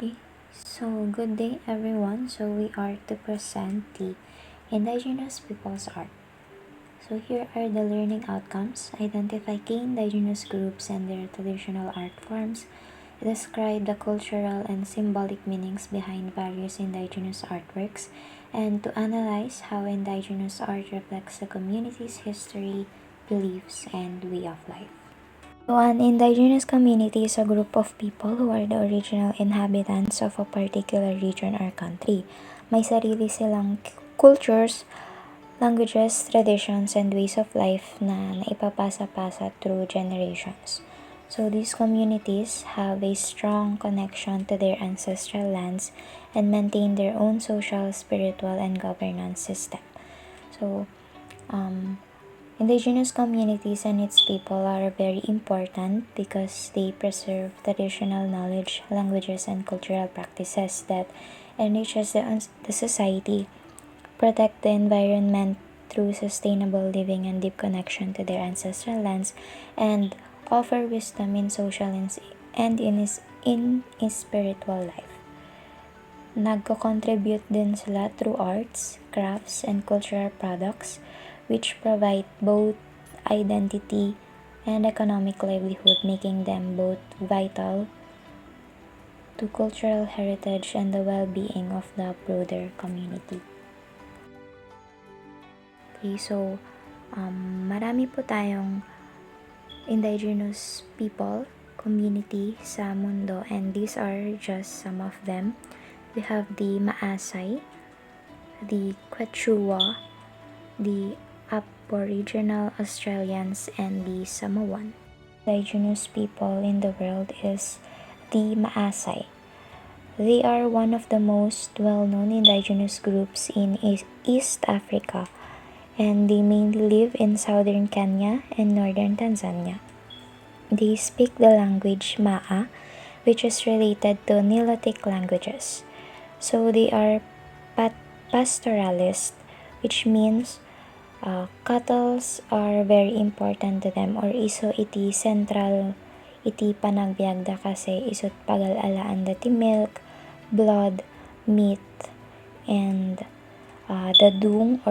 Okay, so good day everyone. So we are to present the Indigenous People's Art. So here are the learning outcomes. Identify key indigenous groups and their traditional art forms. Describe the cultural and symbolic meanings behind various indigenous artworks. And to analyze how indigenous art reflects the community's history, beliefs, and way of life. So an indigenous community is a group of people who are the original inhabitants of a particular region or country. May sarili silang cultures, languages, traditions, and ways of life na naipapasa-pasa through generations. So these communities have a strong connection to their ancestral lands and maintain their own social, spiritual, and governance system. So, Indigenous communities and its people are very important because they preserve traditional knowledge, languages, and cultural practices that enriches the society, protect the environment through sustainable living and deep connection to their ancestral lands, and offer wisdom in social and in spiritual life. Nagko-contribute din sila through arts, crafts, and cultural products which provide both identity and economic livelihood, making them both vital to cultural heritage and the well-being of the broader community. Okay, so marami po tayong indigenous people, community sa mundo, and these are just some of them. We have the Maasai, the Quechua, the Aboriginal Australians, and the Samoan. Indigenous people in the world is the Maasai. They are one of the most well-known indigenous groups in East Africa, and they mainly live in southern Kenya and northern Tanzania. They speak the language Maa, which is related to Nilotic languages. So they are pastoralists, which means cattle are very important to them, or iso iti central iti panagbiagda kasi isot pagalalaan dati milk, blood, meat, and the dung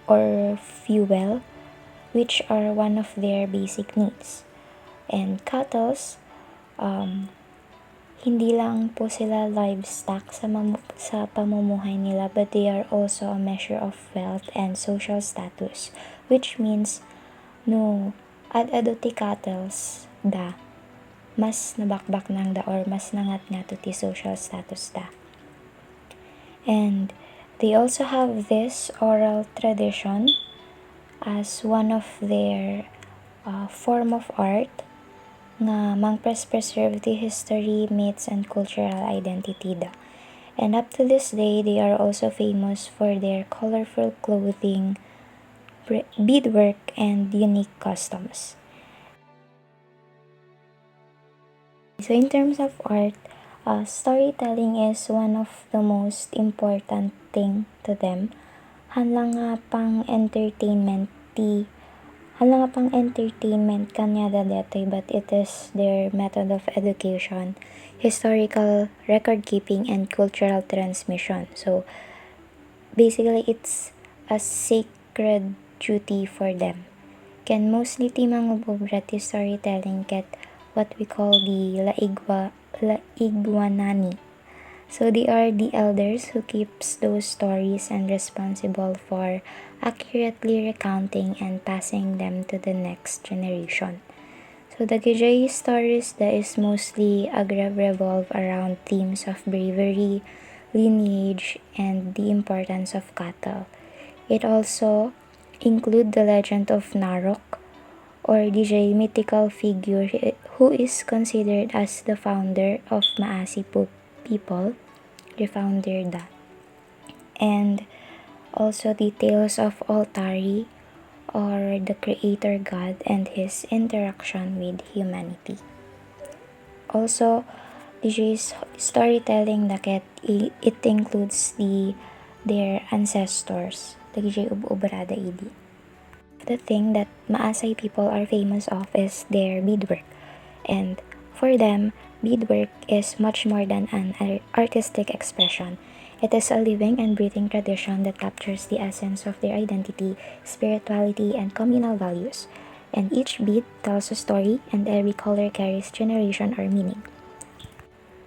or fuel, which are one of their basic needs. And cattle, hindi lang po sila livestock sa pamumuhay nila, but they are also a measure of wealth and social status, which means no ad-ado ti cattle da mas nabakbak nang da or mas nangat-ngat ti social status da. And they also have this oral tradition as one of their form of art nga preserve the history, myths, and cultural identity da. And up to this day, they are also famous for their colorful clothing, beadwork, and unique customs. So in terms of art, storytelling is one of the most important thing to them. Hanlang nga pang entertainment kanya detoy, but it is their method of education, historical record keeping, and cultural transmission. So basically it's a sacred duty for them. Can mostly ti mangubobra ti storytelling ket what we call the laigwanani. So they are the elders who keeps those stories and responsible for accurately recounting and passing them to the next generation. So the Gijay stories that is mostly revolve around themes of bravery, lineage, and the importance of cattle. It also include the legend of Narok, or DJ mythical figure who is considered as the founder of Maasi people, the founder da. And also the tales of Altari, or the creator god and his interaction with humanity. Also, DJ's storytelling daket it includes their ancestors, the DJ ubrada idi. The thing that Maasai people are famous of is their beadwork, and for them, beadwork is much more than an artistic expression. It is a living and breathing tradition that captures the essence of their identity, spirituality, and communal values. And each bead tells a story, and every color carries generation or meaning.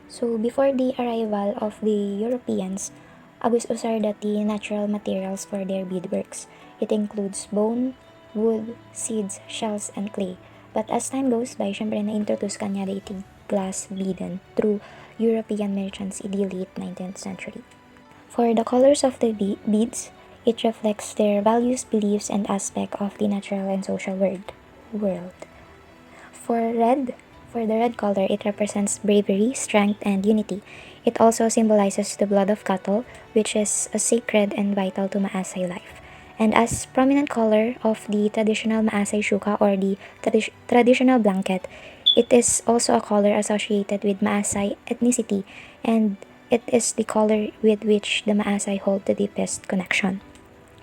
So before the arrival of the Europeans, Agus usar dati natural materials for their beadworks. It includes bone, wood, seeds, shells, and clay. But as time goes by, syempre na-introduce kanya dating glass beaden through European merchants in the late 19th century. For the colors of the beads, it reflects their values, beliefs, and aspect of the natural and social world. For red, for the red color, it represents bravery, strength, and unity. It also symbolizes the blood of cattle, which is a sacred and vital to Maasai life. And as prominent color of the traditional Maasai shuka or the traditional blanket, it is also a color associated with Maasai ethnicity, and it is the color with which the Maasai hold the deepest connection.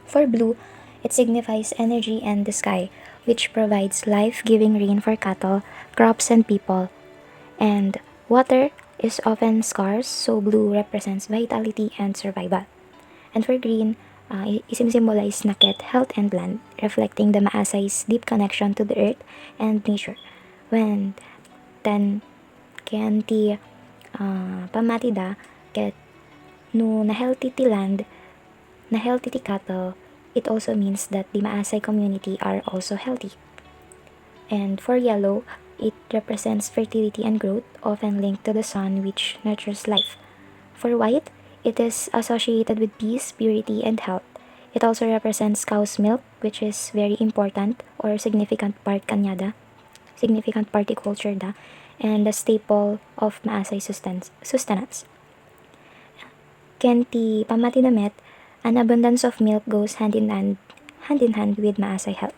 For blue, it signifies energy and the sky, which provides life-giving rain for cattle, crops, and people. And water is often scarce, so blue represents vitality and survival. And for green, it symbolizes naket, health, and land, reflecting the Maasai's deep connection to the earth and nature. When then can ti pamatida ket no na healthy ti land, na healthy ti cattle, it also means that the Maasai community are also healthy. And for yellow, it represents fertility and growth, often linked to the sun, which nurtures life. For white, it is associated with peace, purity, and health. It also represents cow's milk, which is very important or significant part kanyada, significant culture da, and the staple of Maasai sustenance. Kenti pamatinamet, an abundance of milk goes hand in hand with Maasai health.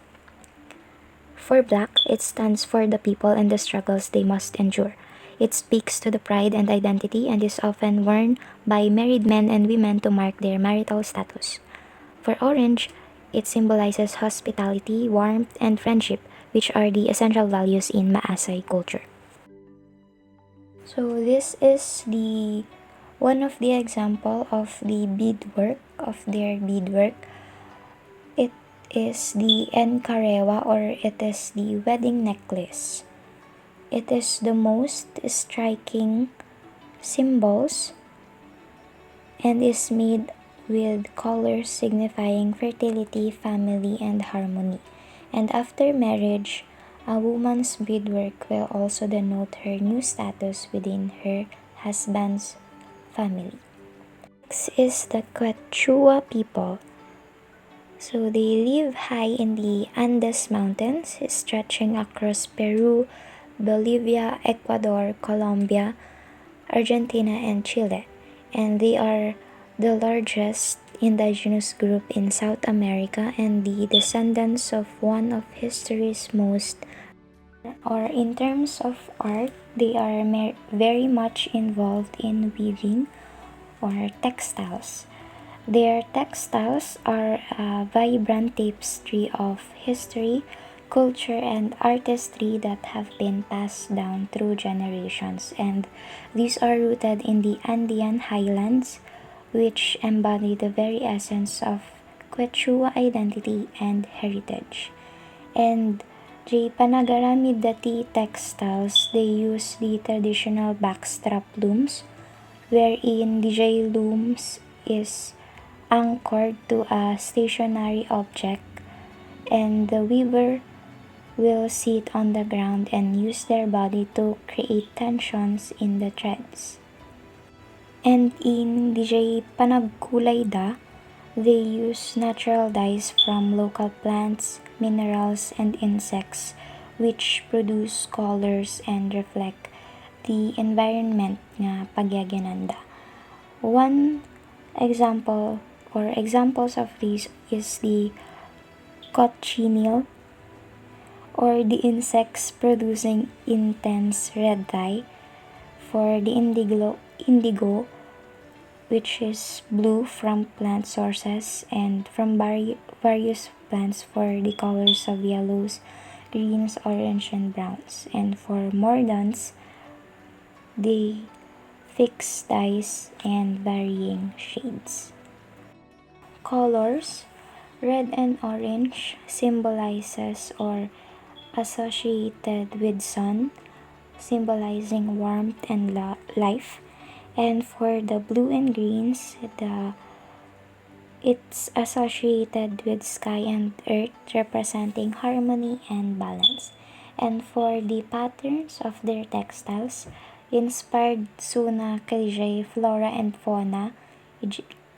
For black, it stands for the people and the struggles they must endure. It speaks to the pride and identity and is often worn by married men and women to mark their marital status. For orange, it symbolizes hospitality, warmth, and friendship, which are the essential values in Maasai culture. So this is the one of the example of the beadwork, of their beadwork. It is the enkarewa, or it is the wedding necklace. It is the most striking symbols and is made with colors signifying fertility, family, and harmony. And after marriage, a woman's beadwork will also denote her new status within her husband's family. Next is the Quechua people. So they live high in the Andes Mountains, stretching across Peru, Bolivia, Ecuador, Colombia, Argentina, and Chile. And they are the largest indigenous group in South America and the descendants of one of history's most, or in terms of art, they are very much involved in weaving or textiles. Their textiles are a vibrant tapestry of history, culture, and artistry that have been passed down through generations, and these are rooted in the Andean highlands, which embody the very essence of Quechua identity and heritage. And the panagaramid dati textiles, they use the traditional backstrap looms, wherein the J looms is anchored to a stationary object, and the weaver will sit on the ground and use their body to create tensions in the threads. And in DJ Panagkulayda, they use natural dyes from local plants, minerals, and insects, which produce colors and reflect the environment nga pagyagananda. One example or examples of these is the cochineal, or the insects producing intense red dye. For the indigo, which is blue from plant sources, and from various plants for the colors of yellows, greens, orange, and browns. And for mordants, the fixed dyes and varying shades. Colors. Red and orange symbolizes or associated with sun, symbolizing warmth and life. And for the blue and greens, it's associated with sky and earth, representing harmony and balance. And for the patterns of their textiles, inspired Suna Kadijay flora and fauna,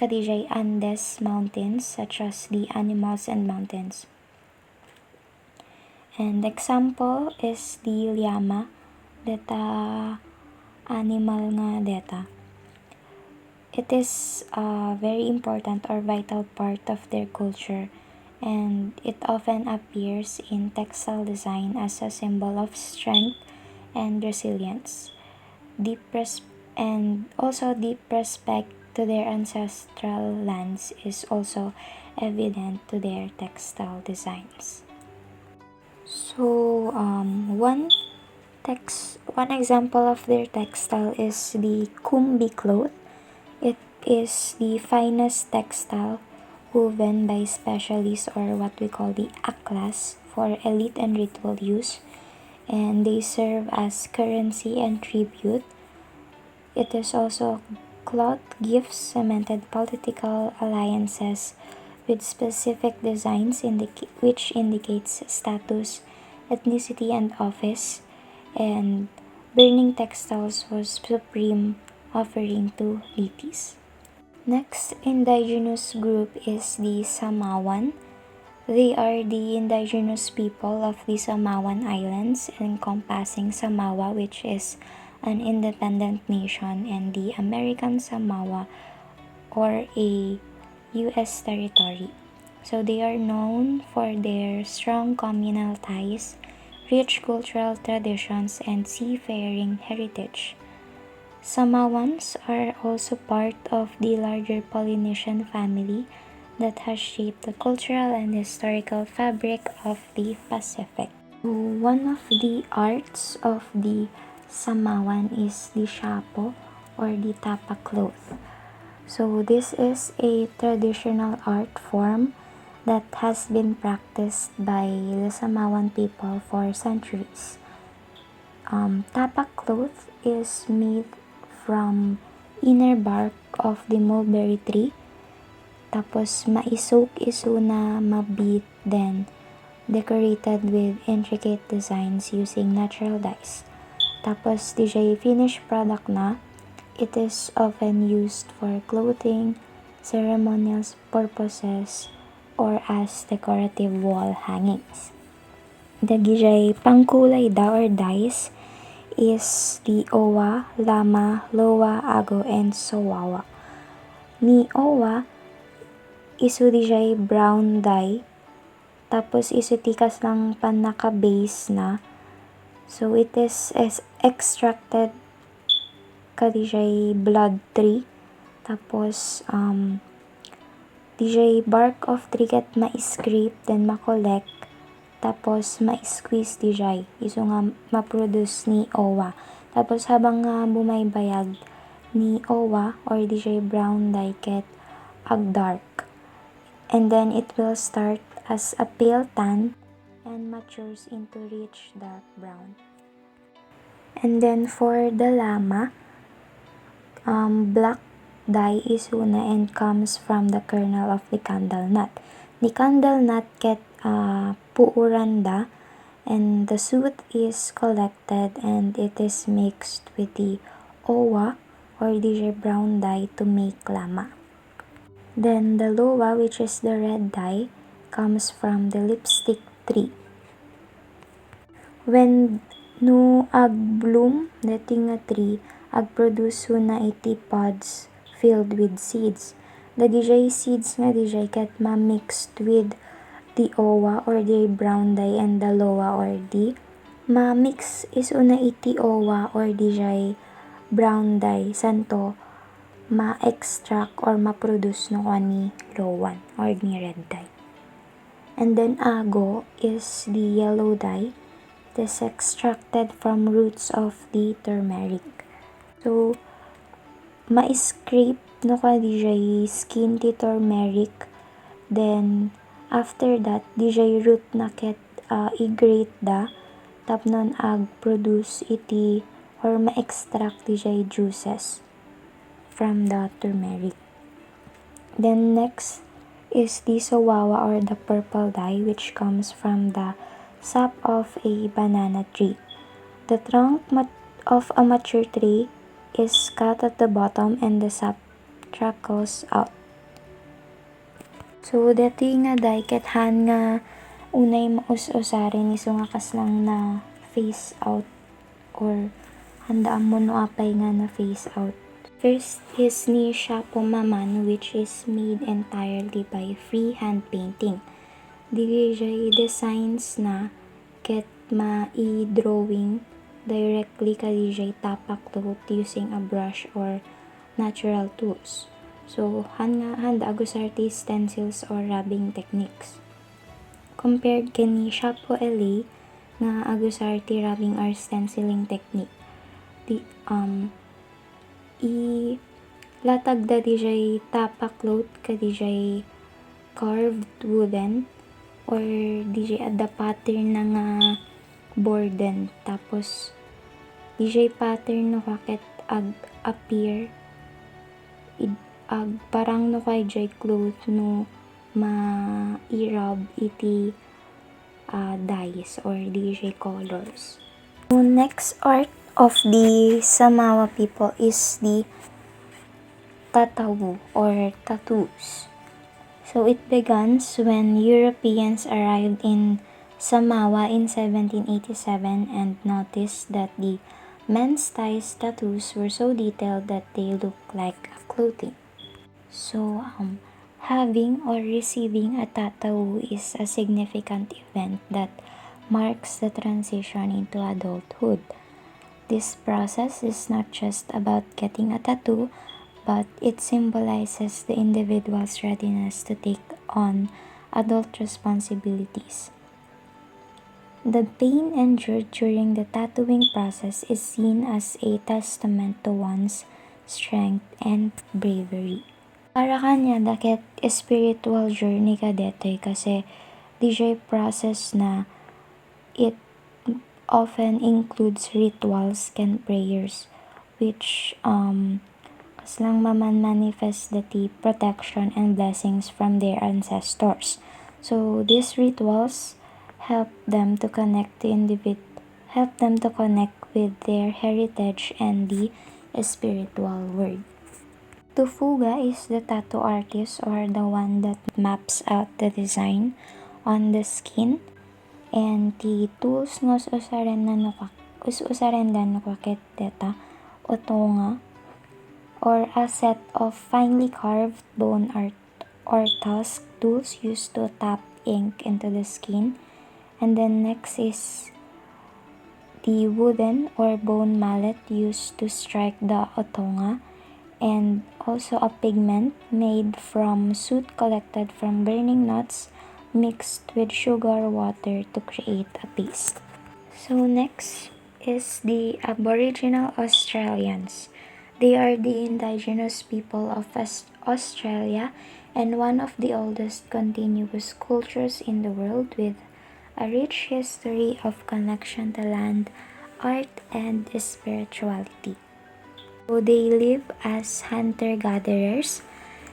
Kadijay Andes mountains, such as the animals and mountains. And example is the llama, data animal nga data. It is a very important or vital part of their culture, and it often appears in textile design as a symbol of strength and resilience. And also deep respect to their ancestral lands is also evident to their textile designs. So one example of their textile is the kumbi cloth. It is the finest textile woven by specialists, or what we call the aklas, for elite and ritual use, and they serve as currency and tribute. It is also cloth gifts, cemented political alliances with specific designs which indicates status, ethnicity, and office, and burning textiles was supreme offering to deities. Next indigenous group is the Samawan. They are the indigenous people of the Samawan Islands, encompassing Samoa, which is an independent nation, and the American Samoa, or a U.S. territory. So they are known for their strong communal ties, rich cultural traditions, and seafaring heritage. Samoans are also part of the larger Polynesian family that has shaped the cultural and historical fabric of the Pacific. One of the arts of the Samoan is the shapo, or the tapa cloth. So this is a traditional art form that has been practiced by the Samoan people for centuries. Tapa cloth is made from inner bark of the mulberry tree, tapos maisok iso na mabit, then decorated with intricate designs using natural dyes. Tapos DJ finished product na, it is often used for clothing, ceremonial purposes, or as decorative wall hangings. The DJ pangkulay da or dyes is the Owa, Lama, Lowa, Ago, and Sowawa. Ni Owa, isu DJ brown dye, tapos isu tikas lang pan naka-base na. So it is extracted ka DJ blood tree, tapos DJ bark of tree ket ma-scrape, then ma-collect, tapos ma-squeeze DJ iso nga ma-produce ni Owa. Tapos habang nga bumaybayag ni Owa or DJ brown dye ket ag dark, and then it will start as a pale tan and matures into rich dark brown. And then for the Lama, black dye is una and comes from the kernel of the candle nut. Ni candle nut ket puuranda, and the suit is collected and it is mixed with the Owa or DJ brown dye to make Lama. Then the Lowa, which is the red dye, comes from the lipstick tree. When no ag bloom deti nga tree, ag produce na iti pods filled with seeds. The DJ seeds nga DJ ket ma-mixed with the Owa or the brown dye and the Lowa or the ma-mix is una iti Owa or DJ brown dye santo ma-extract or ma-produce no ni Lowan or ni red dye. And then Ago is the yellow dye. It is extracted from roots of the turmeric. So, ma-scrape no ka dijay skin ti turmeric. Then, after that, dijay root na ket i-grate da. Tapnon ag-produce iti or ma-extract dijay juices from the turmeric. Then next is the sawawa or the purple dye, which comes from the sap of a banana tree. The trunk of a mature tree is cut at the bottom and the sap trickles out. So, dati nga dye ket han nga unay maus-usarin iso nga kaslang na phase out or handaan mo no apay nga na phase out. First is ni Shapo Maman, which is made entirely by freehand painting. Dijay designs na ket ma-i-drawing directly ka dijay tapak lot using a brush or natural tools. So, handa agusarti stencils or rubbing techniques. Compared kani Shapo LA nga agusarti rubbing or stenciling technique. Latag da dijay tapak lot ka dijay carved wooden or dijay adda pattern na nga boarden. Tapos dijay pattern no kaket ag-appear parang no kay dijay cloth no ma-i-rub iti dyes or dijay colors. So next art of the Samawa people is the tatawu or tattoos. So it begins when Europeans arrived in Samawa in 1787 and noticed that the men's thighs tattoos were so detailed that they looked like clothing. So having or receiving a tattoo is a significant event that marks the transition into adulthood. This process is not just about getting a tattoo, but it symbolizes the individual's readiness to take on adult responsibilities. The pain endured during the tattooing process is seen as a testament to one's strength and bravery. Para kanya daket spiritual journey ka detoy kasi DJ process na it often includes rituals and prayers which kaslang manifest the protection and blessings from their ancestors. So these rituals help them to connect with their heritage and the spiritual world. Tufuga is the tattoo artist or the one that maps out the design on the skin, and the tools nga usaren dan ket deta otonga or a set of finely carved bone art or tusk tools used to tap ink into the skin. And then next is the wooden or bone mallet used to strike the otonga, and also a pigment made from soot collected from burning nuts mixed with sugar water to create a paste. So next is the Aboriginal Australians. They are the indigenous people of Australia and one of the oldest continuous cultures in the world, with a rich history of connection to land, art, and spirituality. So they live as hunter-gatherers,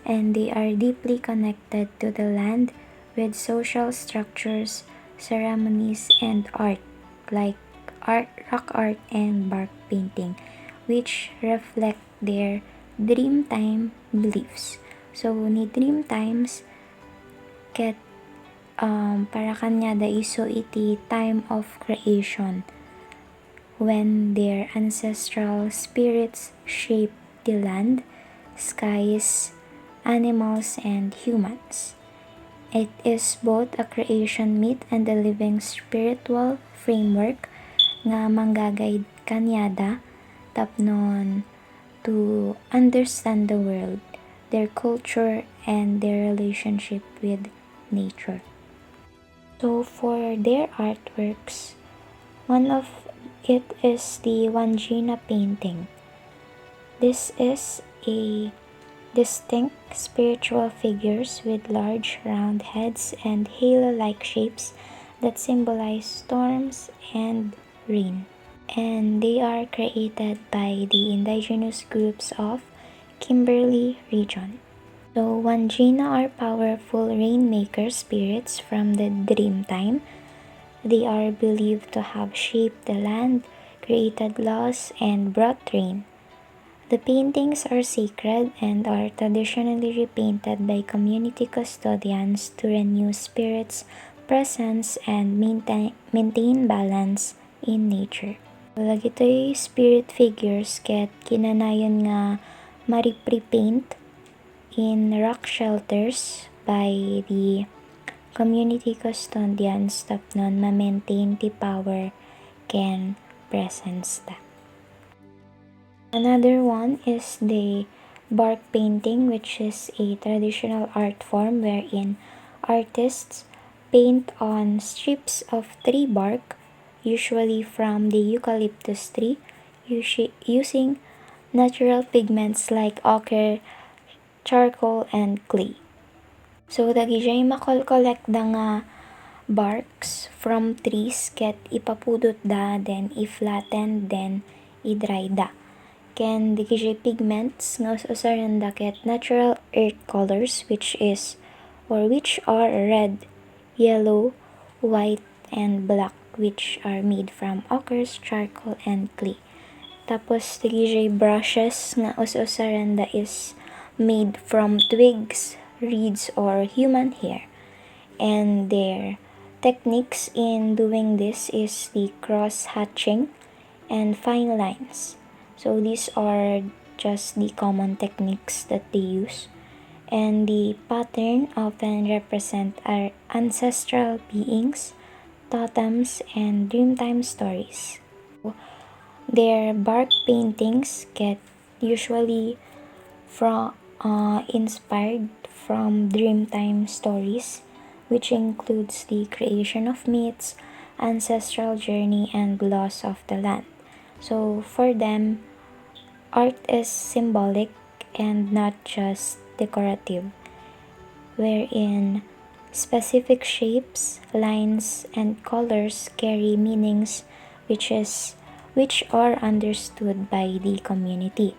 and they are deeply connected to the land with social structures, ceremonies, and art like rock art and bark painting, which reflect their Dreamtime beliefs. So ni Dreamtimes ket para kanya da iso iti time of creation, when their ancestral spirits shape the land, skies, animals, and humans. It is both a creation myth and a living spiritual framework nga manggagayad kanyada tapnon to understand the world, their culture, and their relationship with nature. So for their artworks, one of it is the Wangina painting. This is a distinct spiritual figures with large round heads and halo-like shapes that symbolize storms and rain. And they are created by the indigenous groups of Kimberley region. So Wandjina are powerful rainmaker spirits from the dream time. They are believed to have shaped the land, created laws, and brought rain. The paintings are sacred and are traditionally repainted by community custodians to renew spirits, presence, and maintain balance in nature. Lagitoy spirit figures ket kinanayon nga mariprepaint in rock shelters by the community custodians tapnon ma-maintain ti power ken presence ta. Another one is the bark painting, which is a traditional art form wherein artists paint on strips of tree bark, usually from the eucalyptus tree, using natural pigments like ochre, charcoal, and clay. So, dagijay makol-collect da nga barks from trees ket ipapudot da, then i-flatten, then i-dry da. Ken dagijay pigments nga usaran da ket natural earth colors which are red, yellow, white, and black, which are made from ochres, charcoal, and clay. Tapos dagijay brushes nga usaran da is made from twigs, reeds, or human hair. And their techniques in doing this is the cross-hatching and fine lines. So these are just the common techniques that they use. And the pattern often represent our ancestral beings, totems, and dreamtime stories. Their bark paintings get usually inspired from dreamtime stories, which includes the creation of myths, ancestral journey, and loss of the land. So for them, art is symbolic and not just decorative, wherein specific shapes, lines, and colors carry meanings which are understood by the community.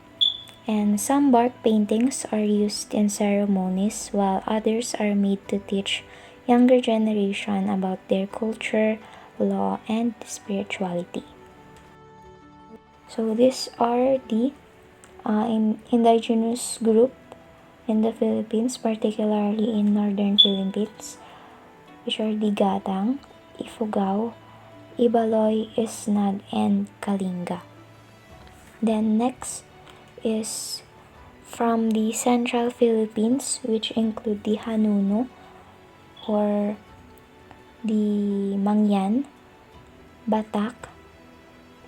And some bark paintings are used in ceremonies while others are made to teach younger generation about their culture, law, and spirituality. So these are the indigenous group in the Philippines, particularly in northern Philippines, which are the Gadang, Ifugao, Ibaloy, Isnag, and Kalinga. Then next is from the central Philippines, which include the Hanuno or the Mangyan, Batak,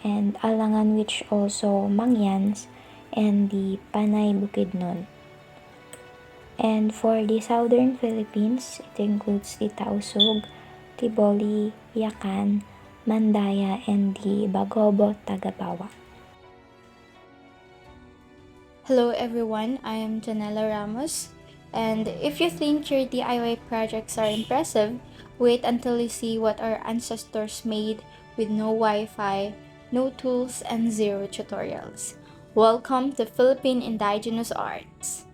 and Alangan, which also Mangyans, and the Panay Bukidnon. And for the southern Philippines, it includes the Tausug, Tiboli, Yakan, Mandaya, and the Bagobo Tagabawa. Hello everyone, I am Janela Ramos, and if you think your DIY projects are impressive, wait until you see what our ancestors made with no Wi-Fi, no tools, and zero tutorials. Welcome to Philippine Indigenous Arts.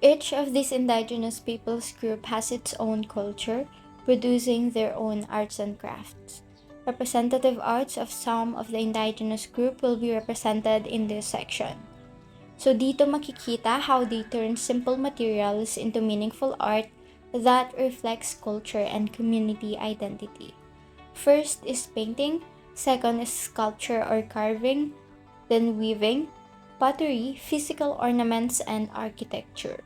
Each of these indigenous peoples group has its own culture, producing their own arts and crafts. Representative arts of some of the indigenous group will be represented in this section. So dito makikita how they turn simple materials into meaningful art that reflects culture and community identity. First is painting, second is sculpture or carving, then weaving, pottery, physical ornaments, and architecture.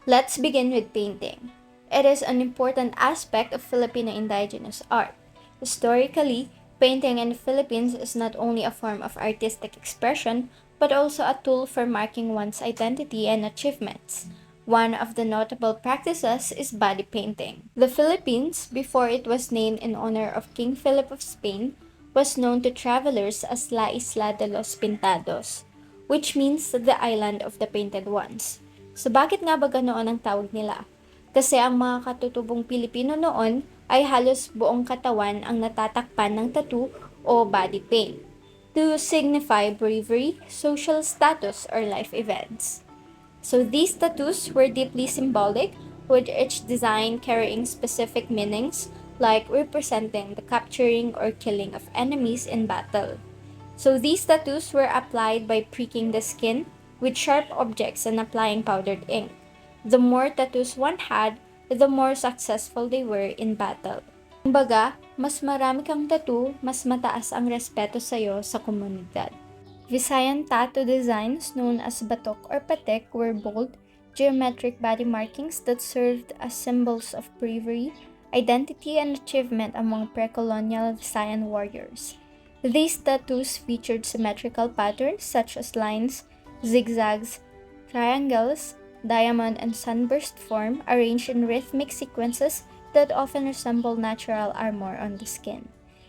Let's begin with painting. It is an important aspect of Filipino indigenous art. Historically, painting in the Philippines is not only a form of artistic expression, but also a tool for marking one's identity and achievements. One of the notable practices is body painting. The Philippines, before it was named in honor of King Philip of Spain, was known to travelers as La Isla de los Pintados, which means the island of the painted ones. So bakit nga ba ganoon ang tawag nila? Kasi ang mga katutubong Pilipino noon ay halos buong katawan ang natatakpan ng tattoo o body paint to signify bravery, social status, or life events. So these tattoos were deeply symbolic, with each design carrying specific meanings, like representing the capturing or killing of enemies in battle. So these tattoos were applied by pricking the skin with sharp objects and applying powdered ink. The more tattoos one had, the more successful they were in battle. Kumbaga, mas marami kang tattoo, mas mataas ang respeto sa'yo sa komunidad. Visayan tattoo designs known as batok or patek were bold, geometric body markings that served as symbols of bravery, identity, and achievement among pre-colonial Visayan warriors. These tattoos featured symmetrical patterns such as lines, zigzags, triangles, diamond, and sunburst form arranged in rhythmic sequences that often resemble natural armor on the skin,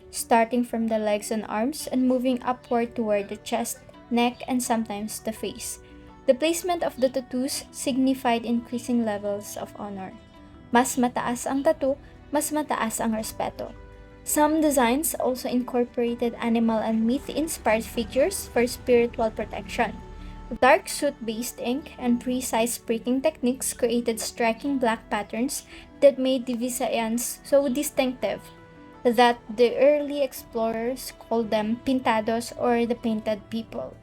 starting from the legs and arms and moving upward toward the chest, neck, and sometimes the face. The placement of the tattoos signified increasing levels of honor. Mas mataas ang tattoo, mas mataas ang respeto. Some designs also incorporated animal and myth-inspired figures for spiritual protection. Dark soot-based ink and precise pricking techniques created striking black patterns that made the Visayans so distinctive that the early explorers called them pintados or the painted people.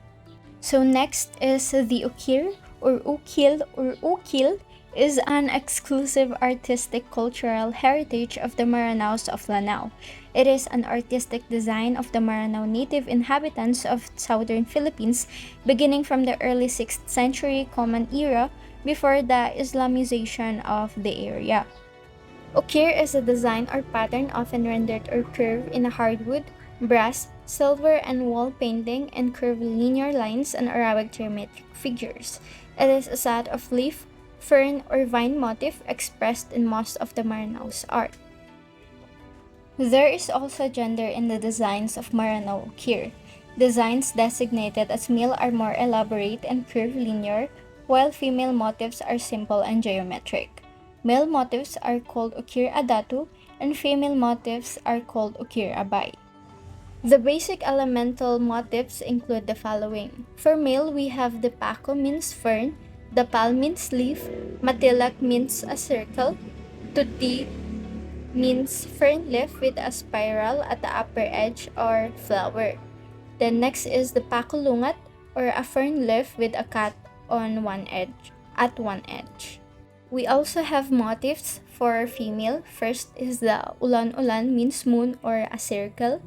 So next is the ukir or ukil is an exclusive artistic cultural heritage of the Maranaos of Lanao. It is an artistic design of the Maranao native inhabitants of southern Philippines beginning from the early 6th century Common Era before the Islamization of the area. Ukir is a design or pattern often rendered or curved in a hardwood, brass, silver, and wall painting and curved linear lines and Arabic geometric figures. It is a set of leaf, fern, or vine motif expressed in most of the Maranao's art. There is also gender in the designs of Maranao ukir. Designs designated as male are more elaborate and curved linear, while female motifs are simple and geometric. Male motifs are called ukir adatu, and female motifs are called ukir abay. The basic elemental motifs include the following. For male, we have the pako means fern, the pal means leaf, matilak means a circle, tuti means fern leaf with a spiral at the upper edge or flower. Then next is the pakulungat or a fern leaf with a cut on one edge, at one edge. We also have motifs for female. First is the ulan-ulan means moon or a circle.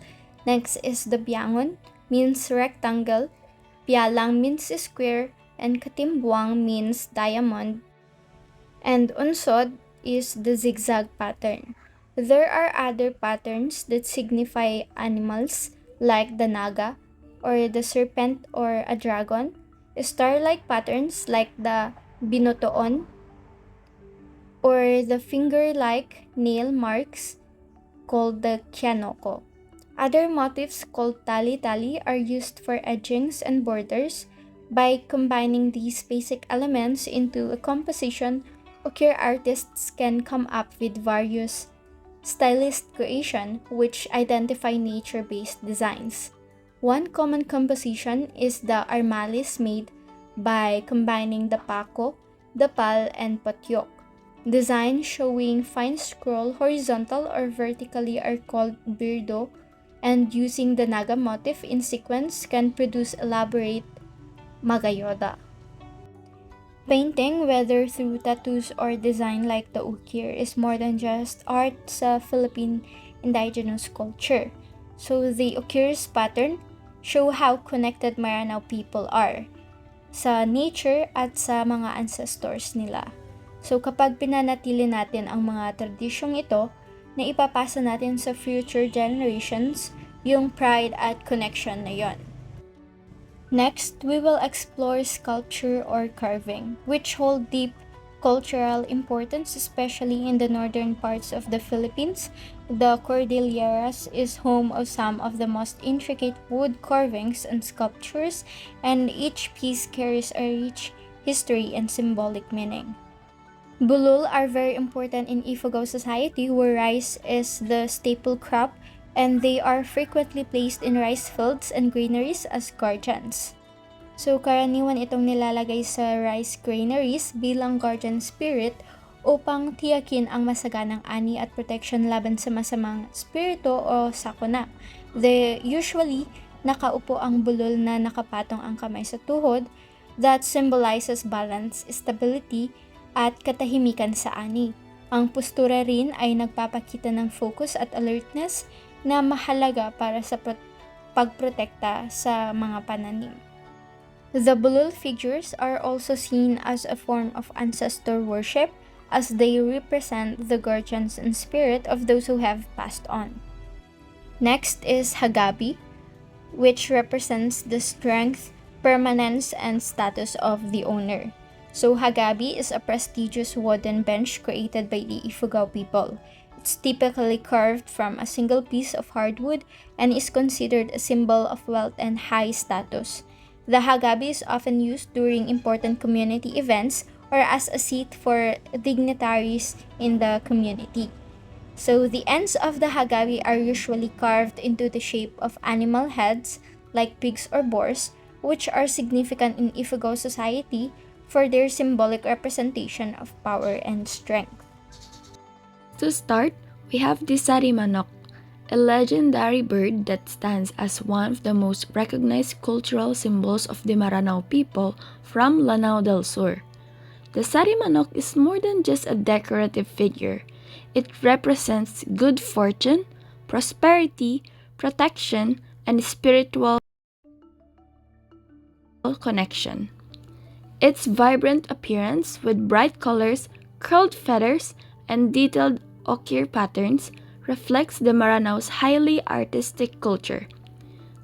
Next is the biangon means rectangle. Pialang means square. And katimbuang means diamond. And unsod is the zigzag pattern. There are other patterns that signify animals like the naga or the serpent or a dragon. Star-like patterns like the binotoon or the finger-like nail marks called the kianoko. Other motifs called tali-tali are used for edgings and borders. By combining these basic elements into a composition, ukir artists can come up with various stylist creation which identify nature-based designs. One common composition is the armalis made by combining the pako, the pal, and patyok. Designs showing fine scroll horizontal or vertically are called birdo, and using the naga motif in sequence can produce elaborate magayoda. Painting, whether through tattoos or design like the ukir, is more than just art sa Philippine indigenous culture. So the ukir's pattern show how connected Maranao people are sa nature at sa mga ancestors nila. So kapag pinanatili natin ang mga tradisyong ito, na ipapasa natin sa future generations yung pride at connection na yon. Next, we will explore sculpture or carving, which hold deep cultural importance, especially in the northern parts of the Philippines, The Cordilleras is home of some of the most intricate wood carvings and sculptures, and each piece carries a rich history and symbolic meaning. Bulul are very important in Ifugao society where rice is the staple crop, and they are frequently placed in rice fields and granaries as guardians. So karaniwan itong nilalagay sa rice granaries bilang guardian spirit upang tiyakin ang masaganang ani at protection laban sa masamang spirito o sakuna. Usually, nakaupo ang bulol na nakapatong ang kamay sa tuhod that symbolizes balance, stability, at katahimikan sa ani. Ang postura rin ay nagpapakita ng focus at alertness na mahalaga para sa pagprotekta sa mga pananim. The bulul figures are also seen as a form of ancestor worship as they represent the guardians and spirit of those who have passed on. Next is Hagabi, which represents the strength, permanence, and status of the owner. So Hagabi is a prestigious wooden bench created by the Ifugao people. It's typically carved from a single piece of hardwood and is considered a symbol of wealth and high status. The Hagabi is often used during important community events or as a seat for dignitaries in the community. So the ends of the Hagabi are usually carved into the shape of animal heads like pigs or boars, which are significant in Ifugao society for their symbolic representation of power and strength. To start, we have the Sarimanok, a legendary bird that stands as one of the most recognized cultural symbols of the Maranao people from Lanao del Sur. The Sarimanok is more than just a decorative figure. It represents good fortune, prosperity, protection, and spiritual connection. Its vibrant appearance with bright colors, curled feathers, and detailed ochre patterns reflects the Maranao's highly artistic culture.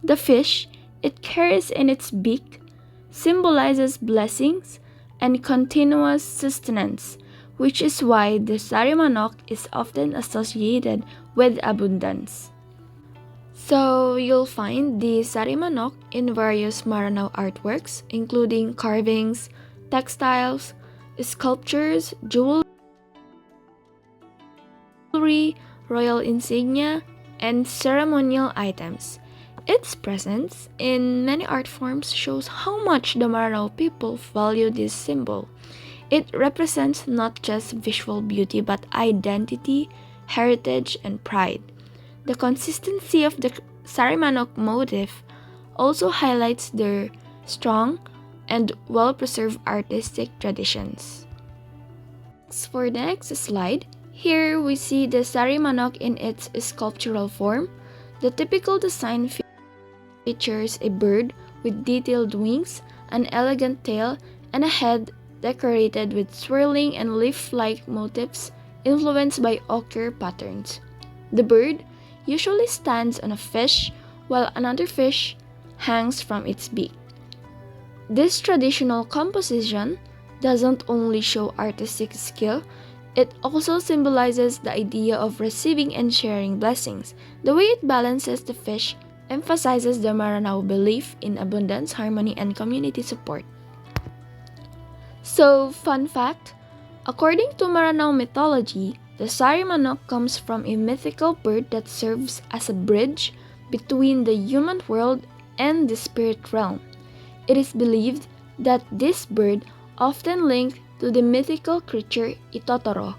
The fish it carries in its beak symbolizes blessings and continuous sustenance, which is why the Sarimanok is often associated with abundance. So you'll find the Sarimanok in various Maranao artworks, including carvings, textiles, sculptures, jewelry, royal insignia, and ceremonial items. Its presence in many art forms shows how much the Maranao people value this symbol. It represents not just visual beauty but identity, heritage, and pride. The consistency of the Sarimanok motif also highlights their strong and well-preserved artistic traditions. For the next slide, here we see the Sarimanok in its sculptural form. The typical design features a bird with detailed wings, an elegant tail, and a head decorated with swirling and leaf-like motifs influenced by ochre patterns. The bird usually stands on a fish while another fish hangs from its beak. This traditional composition doesn't only show artistic skill, it also symbolizes the idea of receiving and sharing blessings. The way it balances the fish emphasizes the Maranao belief in abundance, harmony, and community support. So, fun fact, according to Maranao mythology, the Sarimanok comes from a mythical bird that serves as a bridge between the human world and the spirit realm. It is believed that this bird, often linked to the mythical creature Itotoro,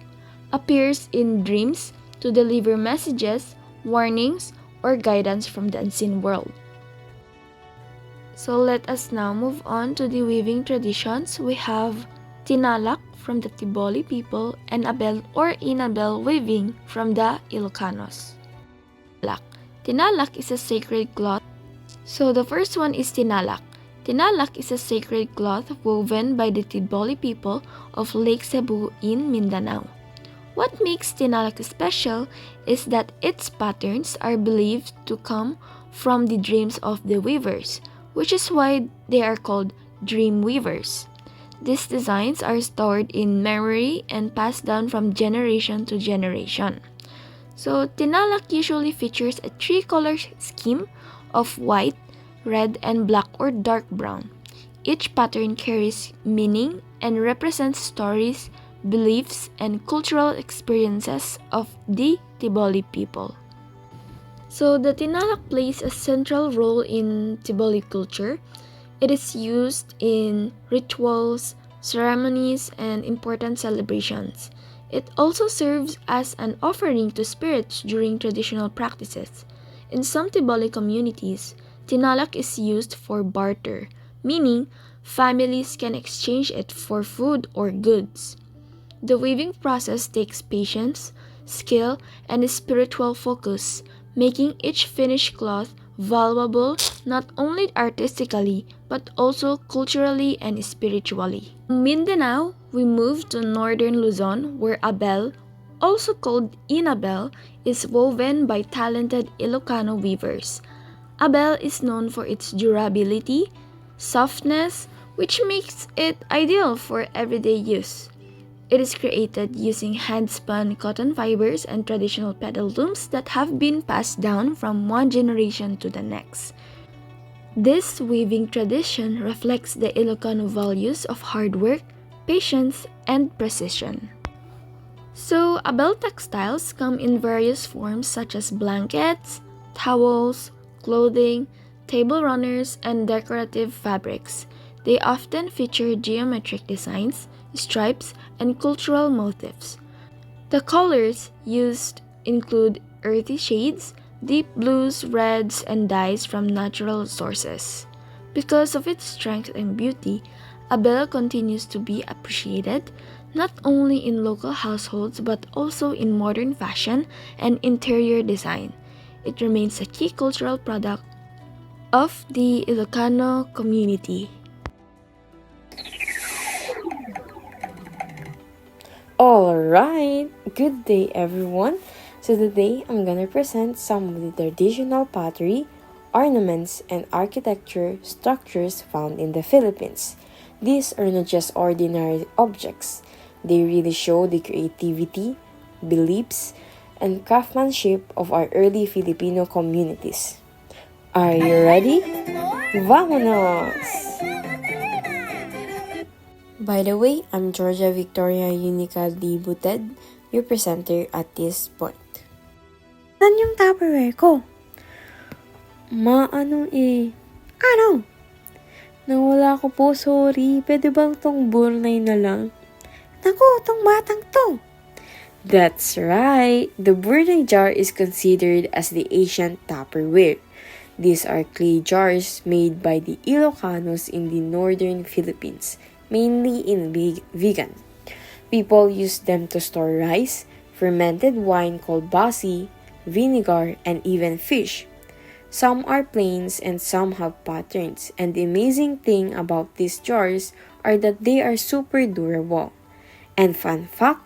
appears in dreams to deliver messages, warnings, or guidance from the unseen world. So let us now move on to the weaving traditions. We have Tinalak from the Tiboli people and Abel or Inabel weaving from the Ilocanos. Tinalak is a sacred cloth. So the first one is Tinalak. Tinalak is a sacred cloth woven by the Tiboli people of Lake Cebu in Mindanao. What makes Tinalak special is that its patterns are believed to come from the dreams of the weavers, which is why they are called dream weavers. These designs are stored in memory and passed down from generation to generation. So, tinalak usually features a three-color scheme of white, red, and black or dark brown. Each pattern carries meaning and represents stories, beliefs, and cultural experiences of the Tiboli people. So, the tinalak plays a central role in Tiboli culture. It is used in rituals, ceremonies, and important celebrations. It also serves as an offering to spirits during traditional practices. In some Tiboli communities, tinalak is used for barter, meaning families can exchange it for food or goods. The weaving process takes patience, skill, and a spiritual focus, making each finished cloth valuable not only artistically but also culturally and spiritually. From Mindanao, we move to northern Luzon where abel, also called inabel, is woven by talented Ilocano weavers. Abel is known for its durability, softness, which makes it ideal for everyday use. It is created using hand-spun cotton fibers and traditional pedal looms that have been passed down from one generation to the next. This weaving tradition reflects the Ilocano values of hard work, patience, and precision. So, abel textiles come in various forms such as blankets, towels, clothing, table runners, and decorative fabrics. They often feature geometric designs, stripes, and cultural motifs. The colors used include earthy shades, deep blues, reds, and dyes from natural sources. Because of its strength and beauty, abel continues to be appreciated not only in local households but also in modern fashion and interior design. It remains a key cultural product of the Ilocano community. Alright, good day everyone. So today I'm gonna present some of the traditional pottery, ornaments, and architecture structures found in the Philippines. These are not just ordinary objects. They really show the creativity, beliefs, and craftsmanship of our early Filipino communities. Are you ready? Vamonos! By the way, I'm Georgia Victoria Unica D. Buted, your presenter at this point. Saan yung Tupperware ko? Ano? Nawala ko po, sorry. Pwede bang tong burnay na lang? Naku, tong batang to! That's right! The burnay jar is considered as the ancient Tupperware. These are clay jars made by the Ilocanos in the northern Philippines, mainly in vegan. People use them to store rice, fermented wine called basi, vinegar, and even fish. Some are plains and some have patterns, and the amazing thing about these jars are that they are super durable. And fun fact,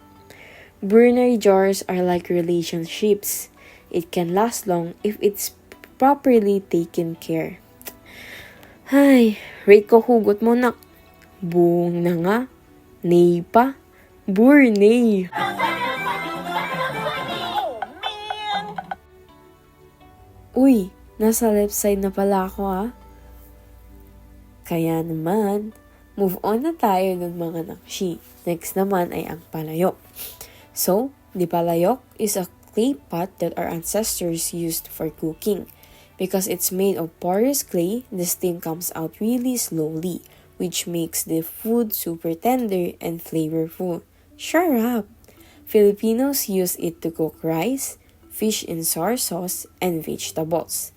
burner jars are like relationships. It can last long if it's properly taken care. Ay, rate ko hugot mo nak. Buong na nga. Nay pa. Burnay. Uy, nasa left side na pala ako ah. Kaya naman, move on na tayo ng mga nakshi. Next naman ay ang palayok. So, the palayok is a clay pot that our ancestors used for cooking. Because it's made of porous clay, the steam comes out really slowly, which makes the food super tender and flavorful. Shut up! Filipinos use it to cook rice, fish in sour sauce, and vegetables.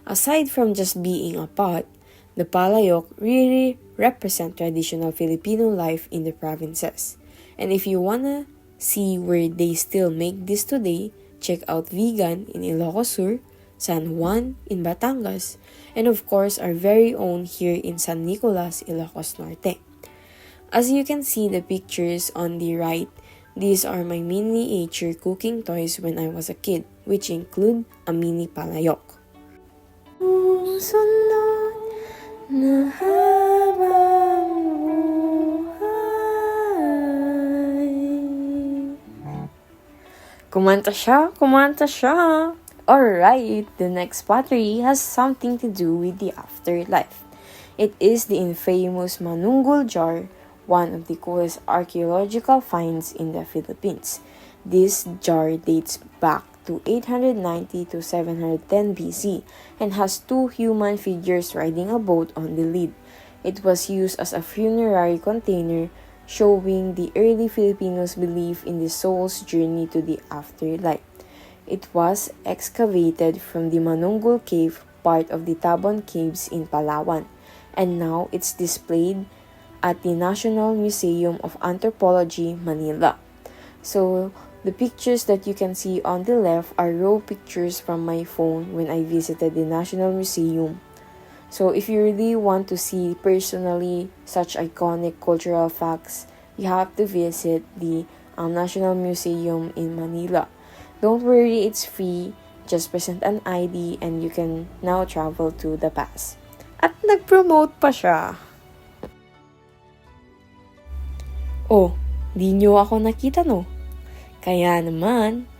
Aside from just being a pot, the palayok really represent traditional Filipino life in the provinces. And if you wanna see where they still make this today, check out Vegan in Ilocos Sur, San Juan in Batangas, and of course our very own here in San Nicolas, Ilocos Norte. As you can see the pictures on the right, these are my miniature cooking toys when I was a kid, which include a mini palayok. Sunod na habang buhay, Kumanta siya! Kumanta siya! Alright, the next pottery has something to do with the afterlife. It is the infamous Manunggul jar, one of the coolest archaeological finds in the Philippines. This jar dates back to 890 to 710 BC and has two human figures riding a boat on the lid. It was used as a funerary container, showing the early Filipinos' belief in the soul's journey to the afterlife. It was excavated from the Manunggul Cave, part of the Tabon Caves in Palawan, and now it's displayed at the National Museum of Anthropology, Manila. So, the pictures that you can see on the left are raw pictures from my phone when I visited the National Museum. So, if you really want to see personally such iconic cultural facts, you have to visit the National Museum in Manila. Don't worry, it's free. Just present an ID and you can now travel to the past. At nag-promote pa siya. Oh, di nyo ako nakita no? Kaya naman,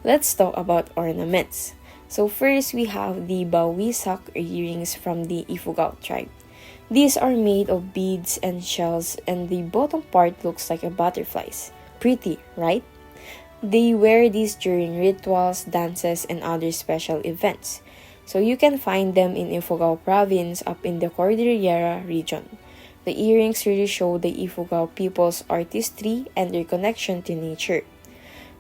let's talk about ornaments. So first, we have the bawisak earrings from the Ifugao tribe. These are made of beads and shells and the bottom part looks like a butterflies. Pretty, right? They wear these during rituals, dances, and other special events. So you can find them in Ifugao province up in the Cordillera region. The earrings really show the Ifugao people's artistry and their connection to nature.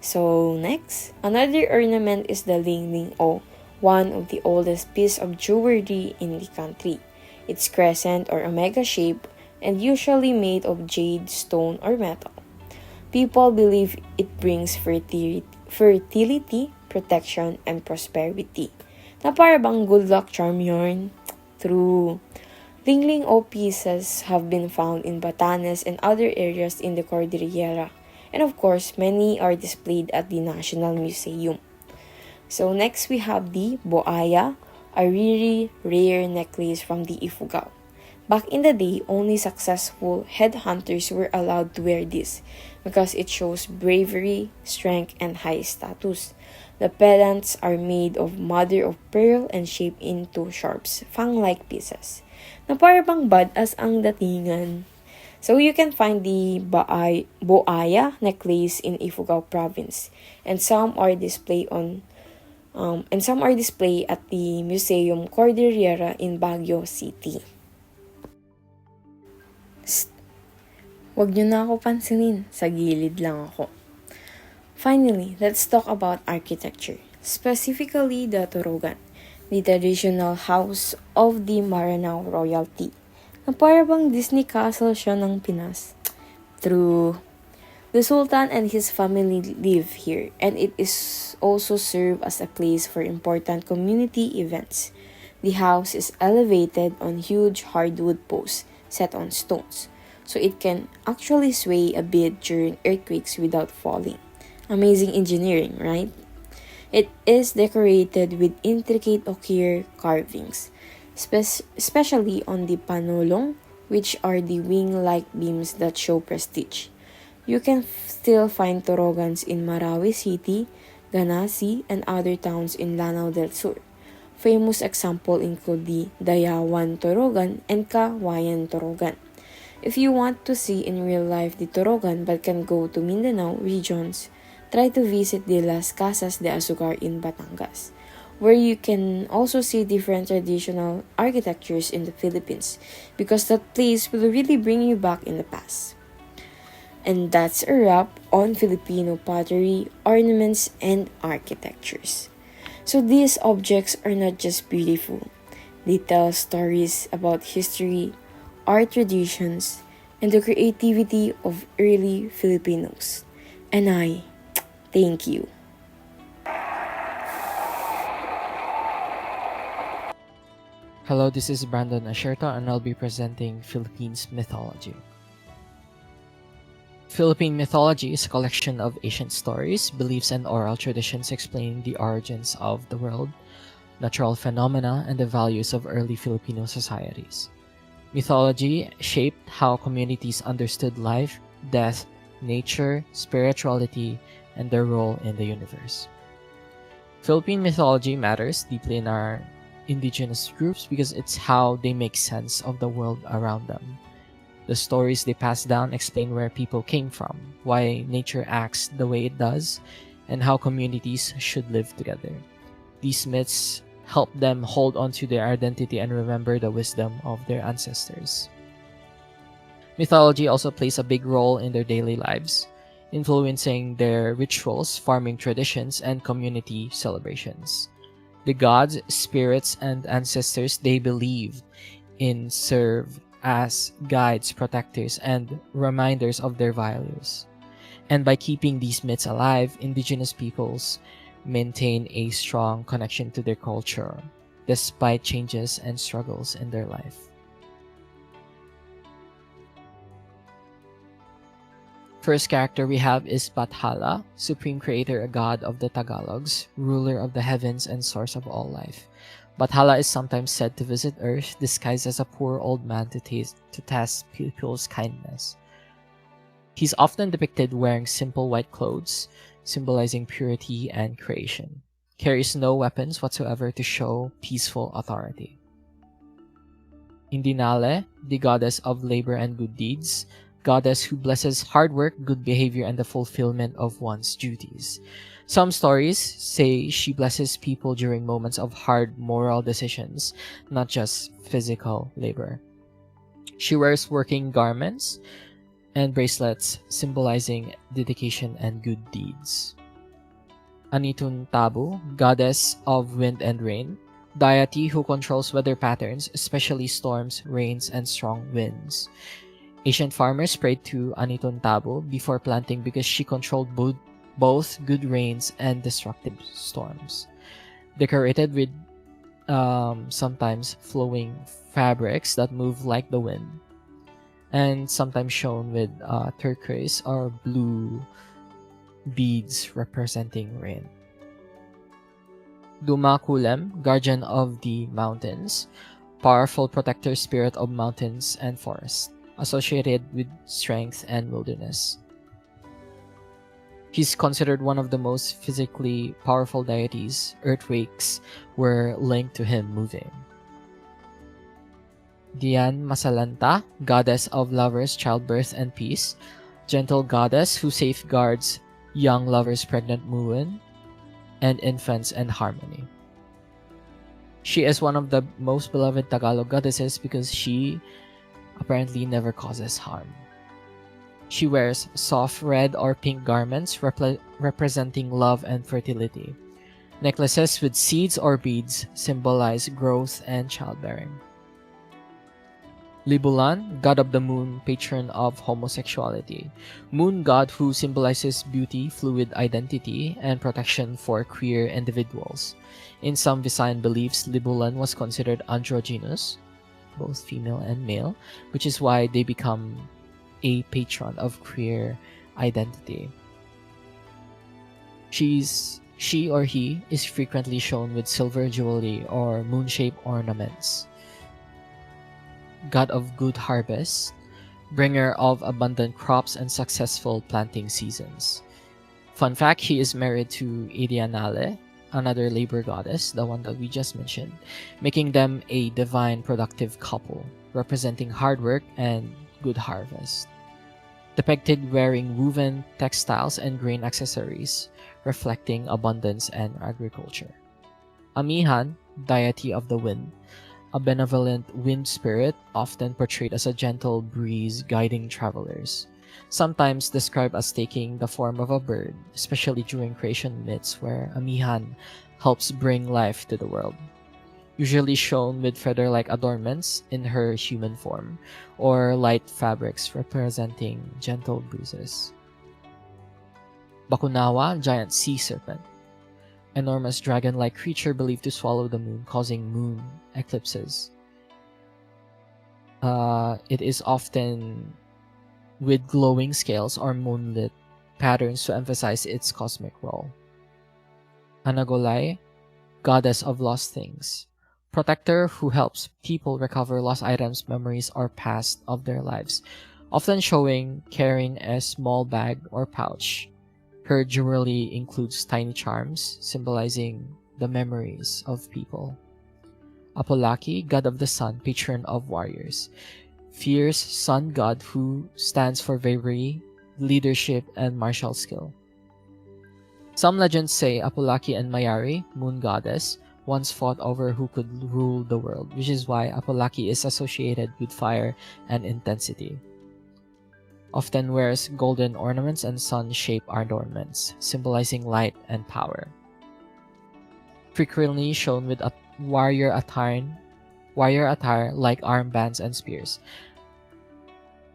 So next, another ornament is the Lingling O, one of the oldest piece of jewelry in the country. It's crescent or omega shape and usually made of jade, stone, or metal. People believe it brings fertility, protection, and prosperity. Na para bang good luck charm yarn? True. Lingling O pieces have been found in Batanes and other areas in the Cordillera. And of course, many are displayed at the National Museum. So next we have the Boaya, a really rare necklace from the Ifugao. Back in the day, only successful headhunters were allowed to wear this because it shows bravery, strength, and high status. The pendants are made of mother of pearl and shaped into sharp, fang-like pieces. Na para bang badass ang datingan. So you can find the Boaya necklace in Ifugao province, and some are displayed at the Museum Cordillera in Baguio City. Wag niyo na ako pansinin, sa gilid lang ako. Finally, let's talk about architecture, specifically the Torogan, the traditional house of the Maranao royalty. Na para bang Disney Castle siya ng Pinas. True. The Sultan and his family live here, and it is also served as a place for important community events. The house is elevated on huge hardwood posts set on stones, so it can actually sway a bit during earthquakes without falling. Amazing engineering, right? It is decorated with intricate ochre carvings, especially on the panulong, which are the wing-like beams that show prestige. You can still find torogans in Marawi City, Ganasi, and other towns in Lanao del Sur. Famous example include the Dayawan Torogan and Kawayan Torogan. If you want to see in real life the Torogan but can go to Mindanao regions, try to visit the Las Casas de Azucar in Batangas, where you can also see different traditional architectures in the Philippines, because that place will really bring you back in the past. And that's a wrap on Filipino pottery, ornaments, and architectures. So these objects are not just beautiful. They tell stories about history, art traditions, and the creativity of early Filipinos. And I thank you. Hello, this is Brandon Asherta and I'll be presenting Philippines mythology. Philippine mythology is a collection of ancient stories, beliefs, and oral traditions explaining the origins of the world, natural phenomena, and the values of early Filipino societies. Mythology shaped how communities understood life, death, nature, spirituality, and their role in the universe. Philippine mythology matters deeply in our indigenous groups because it's how they make sense of the world around them. The stories they pass down explain where people came from, why nature acts the way it does, and how communities should live together. These myths help them hold on to their identity and remember the wisdom of their ancestors. Mythology also plays a big role in their daily lives, influencing their rituals, farming traditions, and community celebrations. The gods, spirits, and ancestors they believed in serve as guides, protectors, and reminders of their values. And by keeping these myths alive, indigenous peoples maintain a strong connection to their culture despite changes and struggles in their life. First character we have is Bathala, supreme creator, a god of the Tagalogs, ruler of the heavens and source of all life. Bathala is sometimes said to visit Earth disguised as a poor old man to test people's kindness. He's often depicted wearing simple white clothes, symbolizing purity and creation. Carries no weapons whatsoever to show peaceful authority. Indinale, the goddess of labor and good deeds, goddess who blesses hard work, good behavior, and the fulfillment of one's duties. Some stories say she blesses people during moments of hard moral decisions, not just physical labor. She wears working garments and bracelets symbolizing dedication and good deeds. Anitun Tabu, goddess of wind and rain, deity who controls weather patterns, especially storms, rains, and strong winds. Ancient farmers prayed to Anitun Tabu before planting because she controlled both good rains and destructive storms. Decorated with sometimes flowing fabrics that move like the wind, and sometimes shown with turquoise or blue beads representing rain. Duma Kulem, guardian of the mountains, powerful protector spirit of mountains and forests, associated with strength and wilderness. He's considered one of the most physically powerful deities. Earthquakes were linked to him moving. Dian Masalanta, goddess of lovers, childbirth, and peace, gentle goddess who safeguards young lovers, pregnant women, and infants and harmony. She is one of the most beloved Tagalog goddesses because she apparently never causes harm. She wears soft red or pink garments representing love and fertility. Necklaces with seeds or beads symbolize growth and childbearing. Libulan, god of the moon, patron of homosexuality. Moon god who symbolizes beauty, fluid identity, and protection for queer individuals. In some Visayan beliefs, Libulan was considered androgynous, both female and male, which is why they become a patron of queer identity. She or he is frequently shown with silver jewelry or moon-shaped ornaments. God of good harvest, bringer of abundant crops and successful planting seasons. Fun fact, he is married to Irianale, another labor goddess, the one that we just mentioned, making them a divine productive couple, representing hard work and good harvest. Depicted wearing woven textiles and grain accessories, reflecting abundance and agriculture. Amihan, deity of the wind, a benevolent wind spirit often portrayed as a gentle breeze guiding travelers, sometimes described as taking the form of a bird, especially during creation myths where Amihan helps bring life to the world. Usually shown with feather-like adornments in her human form, or light fabrics representing gentle breezes. Bakunawa, giant sea serpent, enormous dragon-like creature believed to swallow the moon, causing moon eclipses. It is often with glowing scales or moonlit patterns to emphasize its cosmic role. Anagolai, goddess of lost things, protector who helps people recover lost items, memories, or past of their lives, often showing carrying a small bag or pouch. Her jewelry includes tiny charms symbolizing the memories of people. Apolaki, god of the sun, patron of warriors. Fierce sun god who stands for bravery, leadership, and martial skill. Some legends say Apolaki and Mayari, moon goddess, once fought over who could rule the world, which is why Apolaki is associated with fire and intensity. Often wears golden ornaments and sun-shaped adornments, symbolizing light and power. Frequently shown with a warrior attire like armbands and spears.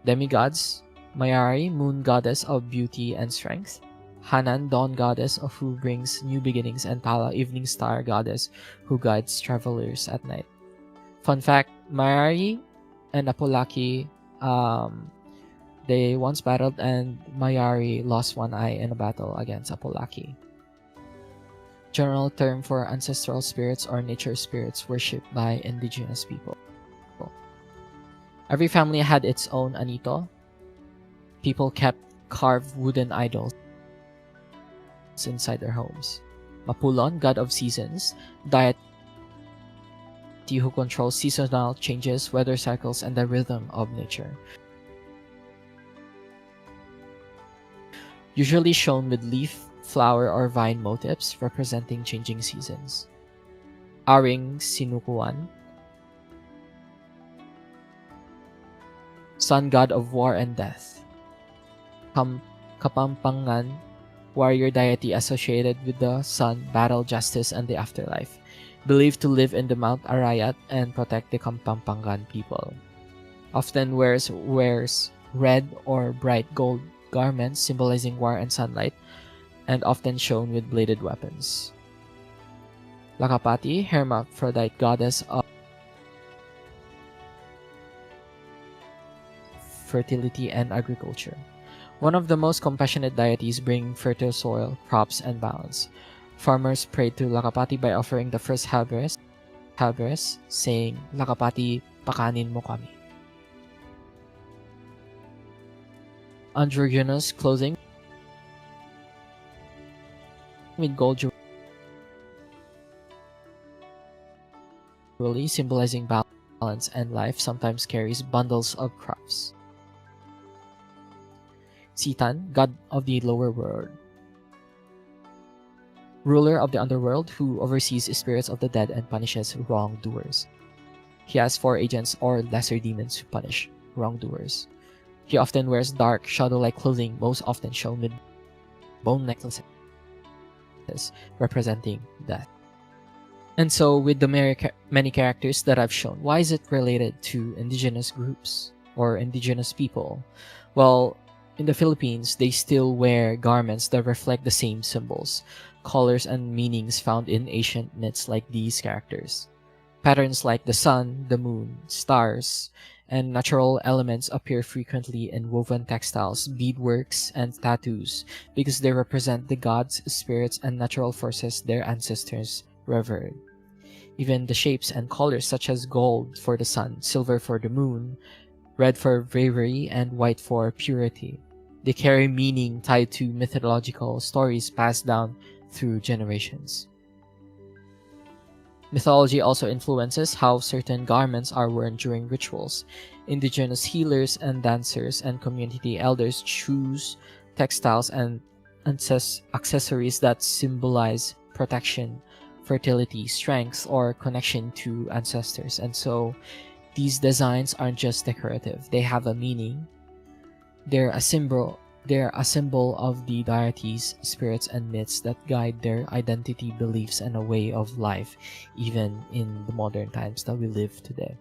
Demigods, Mayari, moon goddess of beauty and strength. Hanan, dawn goddess of who brings new beginnings, and Tala, evening star goddess who guides travelers at night. Fun fact, Mayari and Apolaki, they once battled and Mayari lost one eye in a battle against Apolaki. General term for ancestral spirits or nature spirits worshipped by indigenous people. Every family had its own anito. People kept carved wooden idols inside their homes. Mapulon, god of seasons, deity who controls seasonal changes, weather cycles, and the rhythm of nature. Usually shown with leaf, flower, or vine motifs representing changing seasons. Aring Sinukuan, sun god of war and death. Kapampangan, warrior deity associated with the sun, battle, justice, and the afterlife. Believed to live in the Mount Arayat and protect the Kapampangan people. Often wears red or bright gold garments symbolizing war and sunlight, and often shown with bladed weapons. Lakapati, hermaphrodite goddess of fertility and agriculture. One of the most compassionate deities, bringing fertile soil, crops, and balance. Farmers prayed to Lakapati by offering the first harvest, saying, "Lakapati, pakanin mo kami." Androgynous clothing with gold jewelry symbolizing balance and life, sometimes carries bundles of crops. Sitan, god of the lower world. Ruler of the underworld who oversees spirits of the dead and punishes wrongdoers. He has 4 agents or lesser demons who punish wrongdoers. He often wears dark, shadow-like clothing, most often shown with bone necklaces representing death. And so, with the many characters that I've shown, why is it related to indigenous groups or indigenous people? Well, in the Philippines, they still wear garments that reflect the same symbols, colors, and meanings found in ancient myths like these characters. Patterns like the sun, the moon, stars, and natural elements appear frequently in woven textiles, beadworks, and tattoos because they represent the gods, spirits, and natural forces their ancestors revered. Even the shapes and colors such as gold for the sun, silver for the moon, red for bravery, and white for purity. They carry meaning tied to mythological stories passed down through generations. Mythology also influences how certain garments are worn during rituals. Indigenous healers and dancers and community elders choose textiles and accessories that symbolize protection, fertility, strength, or connection to ancestors. And so these designs aren't just decorative, they have a meaning. They're a symbol of the deities, spirits, and myths that guide their identity, beliefs, and a way of life, even in the modern times that we live today.